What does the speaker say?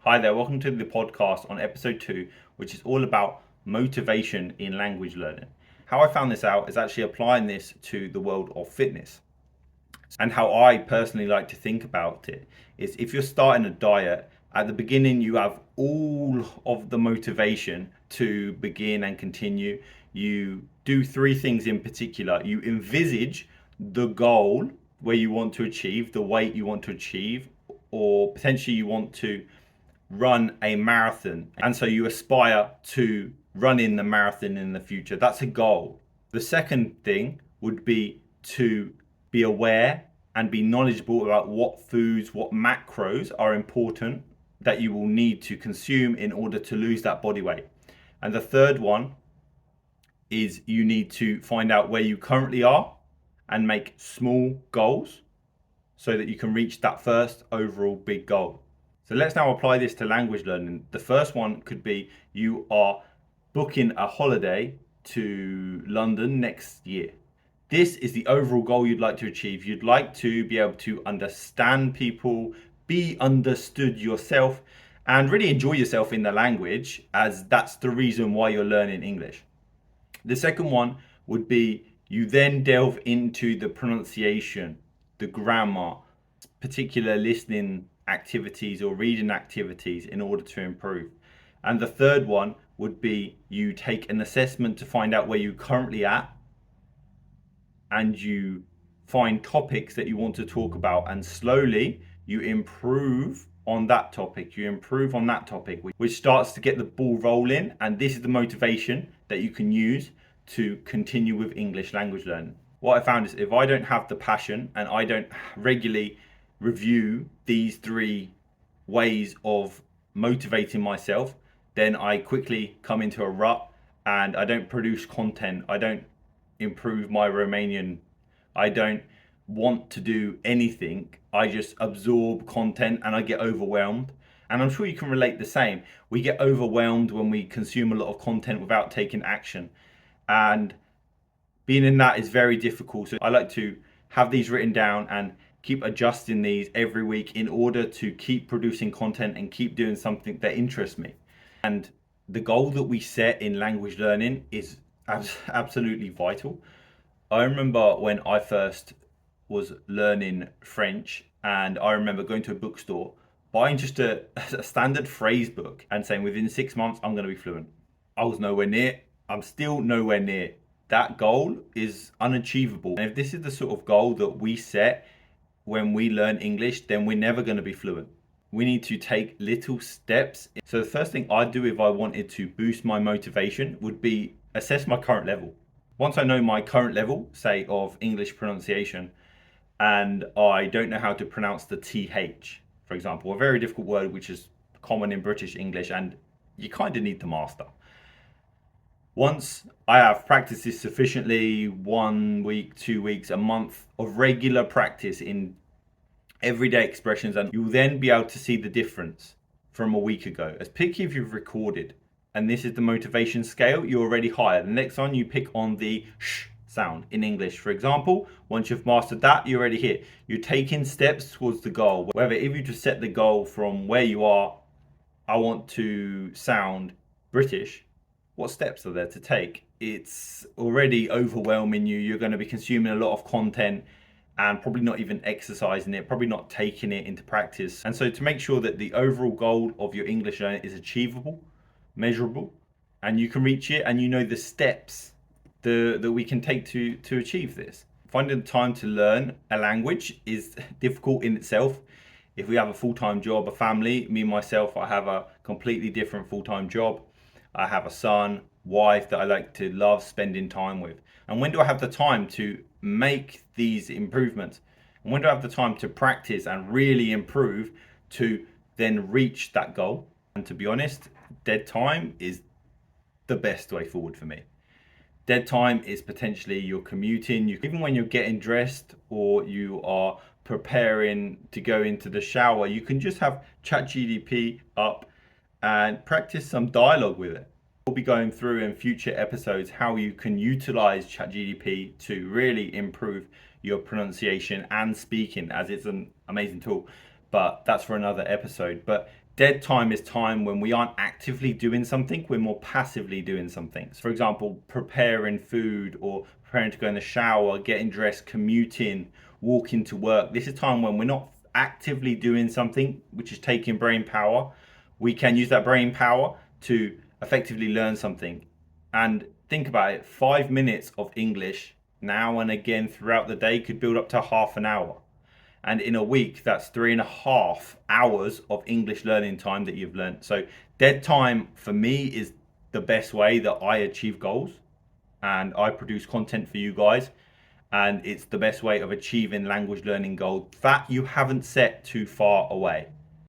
Hi there, welcome to the podcast on episode 2, which is all about motivation in language learning. How I found this out is actually applying this to the world of fitness. And how I personally like to think about it is if you're starting a diet, at the beginning you have all of the motivation to begin and continue. You do three things in particular. You envisage the goal where you want to achieve, the weight you want to achieve, or potentially you want to run a marathon. And so you aspire to run in the marathon in the future. That's a goal. The second thing would be to be aware and be knowledgeable about what foods, what macros are important that you will need to consume in order to lose that body weight. And the third one is you need to find out where you currently are and make small goals so that you can reach that first overall big goal. So let's now apply this to language learning. The first one could be you are booking a holiday to London next year. This is the overall goal you'd like to achieve. You'd like to be able to understand people, be understood yourself, and really enjoy yourself in the language, as that's the reason why you're learning English. The second one would be you then delve into the pronunciation, the grammar, particular listening activities or reading activities in order to improve. And the third one would be you take an assessment to find out where you're currently at, and you find topics that you want to talk about, and slowly you improve on that topic, which starts to get the ball rolling. And this is the motivation that you can use to continue with English language learning. What I found is if I don't have the passion and I don't regularly review these three ways of motivating myself, then I quickly come into a rut and I don't produce content. I don't improve my Romanian. I don't want to do anything. I just absorb content and I get overwhelmed. And I'm sure you can relate the same. We get overwhelmed when we consume a lot of content without taking action. And being in that is very difficult. So I like to have these written down and keep adjusting these every week in order to keep producing content and keep doing something that interests me. And the goal that we set in language learning is absolutely vital. I remember when I first was learning French, and I remember going to a bookstore, buying just a standard phrase book and saying within 6 months I'm going to be fluent. I was nowhere near. I'm still nowhere near. That goal is unachievable. And if this is the sort of goal that we set when we learn English, then we're never going to be fluent. We need to take little steps. So the first thing I'd do if I wanted to boost my motivation would be assess my current level. Once I know my current level, say of English pronunciation, and I don't know how to pronounce the TH, for example, a very difficult word which is common in British English and you kind of need to master. Once I have practiced this sufficiently, 1 week, 2 weeks, a month of regular practice in everyday expressions, and you'll then be able to see the difference from a week ago. As picky if you've recorded, and this is the motivation scale, you're already higher. The next one you pick on the sh sound in English, for example. Once you've mastered that, you're already here. You're taking steps towards the goal. Whether if you just set the goal from where you are, I want to sound British, what steps are there to take? It's already overwhelming you. You're going to be consuming a lot of content and probably not even exercising it, probably not taking it into practice. And so to make sure that the overall goal of your English learning is achievable, measurable, and you can reach it, and you know the steps that we can take to achieve this. Finding the time to learn a language is difficult in itself. If we have a full-time job, a family, me, myself, I have a completely different full-time job. I have a son, wife that I like to love spending time with. And when do I have the time to make these improvements? And when do I have the time to practice and really improve to then reach that goal? And to be honest, dead time is the best way forward for me. Dead time is potentially you're commuting, even when you're getting dressed or you are preparing to go into the shower, you can just have ChatGPT up and practice some dialogue with it. We'll be going through in future episodes how you can utilize ChatGPT to really improve your pronunciation and speaking, as it's an amazing tool. But that's for another episode. But Dead time is time when we aren't actively doing something, we're more passively doing something. So for example, preparing food or preparing to go in the shower, getting dressed, commuting, walking to work. This is time when we're not actively doing something, which is taking brain power. We can use that brain power to effectively learn something. And think about it, 5 minutes of English now and again throughout the day could build up to half an hour. And in a week, that's 3.5 hours of English learning time that you've learned. So dead time for me is the best way that I achieve goals, and I produce content for you guys. And it's the best way of achieving language learning goals that you haven't set too far away.